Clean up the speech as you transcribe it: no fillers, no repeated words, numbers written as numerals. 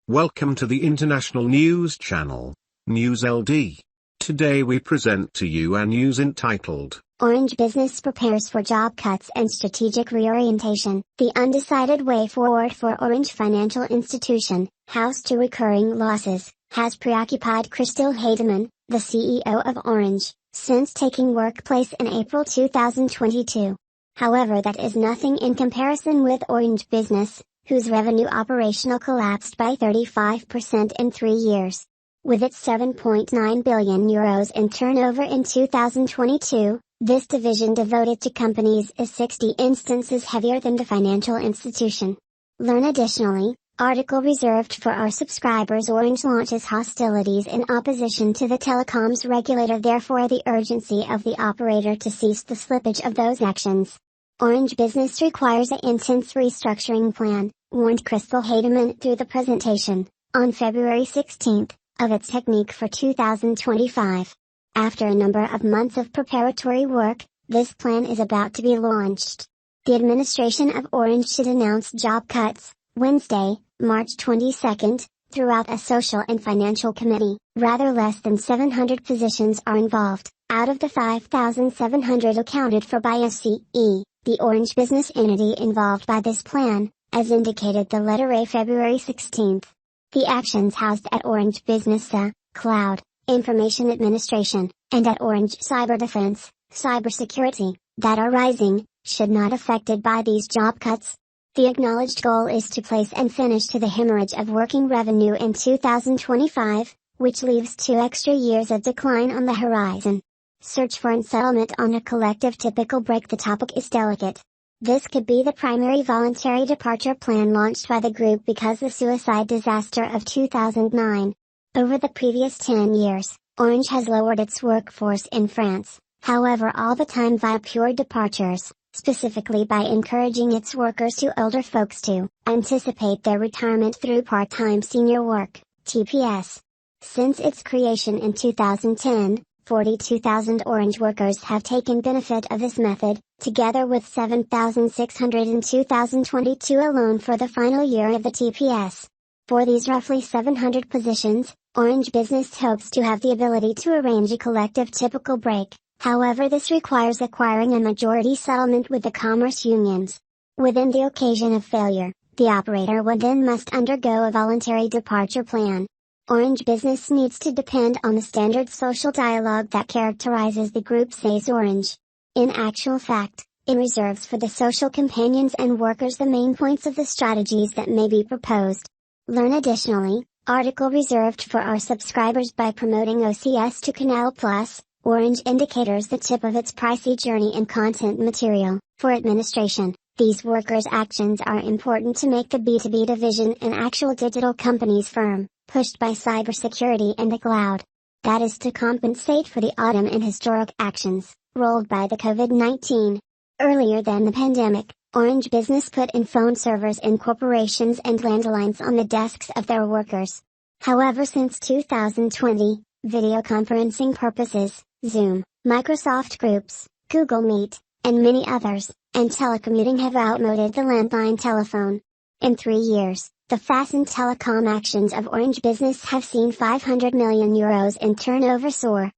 Welcome to the International News Channel, News LD. Today we present to you a news entitled, Orange Business Prepares for Job Cuts and Strategic Reorientation. The undecided way forward for Orange Financial Institution, House to Recurring Losses, has preoccupied Christel Heydemann, the CEO of Orange, since taking workplace in April 2022. However, that is nothing in comparison with Orange Business, whose revenue operational collapsed by 35% in 3 years. With its €7.9 billion in turnover in 2022, this division devoted to companies is 60 instances heavier than the financial institution. Learn additionally, article reserved for our subscribers. Orange launches hostilities in opposition to the telecoms regulator, therefore the urgency of the operator to cease the slippage of those actions. Orange Business requires an intense restructuring plan, warned Christel Heydemann through the presentation, on February 16, of its technique for 2025. After a number of months of preparatory work, this plan is about to be launched. The administration of Orange should announce job cuts, Wednesday, March 22, throughout a social and financial committee. Rather less than 700 positions are involved, out of the 5,700 accounted for by SCE, the Orange business entity involved by this plan, as indicated the letter A February 16. The actions housed at Orange Business Cloud, Information Administration, and at Orange Cyber Defense, Cybersecurity, that are rising, should not affected by these job cuts. The acknowledged goal is to place and finish to the hemorrhage of working revenue in 2025, which leaves 2 extra years of decline on the horizon. Search for and settlement on a collective typical break. The topic is delicate. This could be the primary voluntary departure plan launched by the group because the suicide disaster of 2009. Over the previous 10 years, Orange has lowered its workforce in France, however all the time via pure departures, specifically by encouraging its workers to older folks to anticipate their retirement through part-time senior work, TPS. Since its creation in 2010, 42,000 Orange workers have taken benefit of this method, together with 7,600 in 2022 alone for the final year of the TPS. For these roughly 700 positions, Orange Business hopes to have the ability to arrange a collective typical break, however this requires acquiring a majority settlement with the commerce unions. Within the occasion of failure, the operator would then must undergo a voluntary departure plan. Orange Business needs to depend on the standard social dialogue that characterizes the group, says Orange. In actual fact, it reserves for the social companions and workers the main points of the strategies that may be proposed. Learn additionally, article reserved for our subscribers. By promoting OCS to Canal Plus, Orange indicators the tip of its pricey journey in content material. For administration, these workers' actions are important to make the B2B division an actual digital companies firm, pushed by cybersecurity and the cloud. That is to compensate for the autumn and historic actions, rolled by the COVID-19. Earlier than the pandemic, Orange Business put in phone servers in corporations and landlines on the desks of their workers. However, since 2020, video conferencing purposes, Zoom, Microsoft Groups, Google Meet, and many others, and telecommuting have outmoded the landline telephone. In 3 years, the fastened telecom actions of Orange Business have seen €500 million in turnover soar.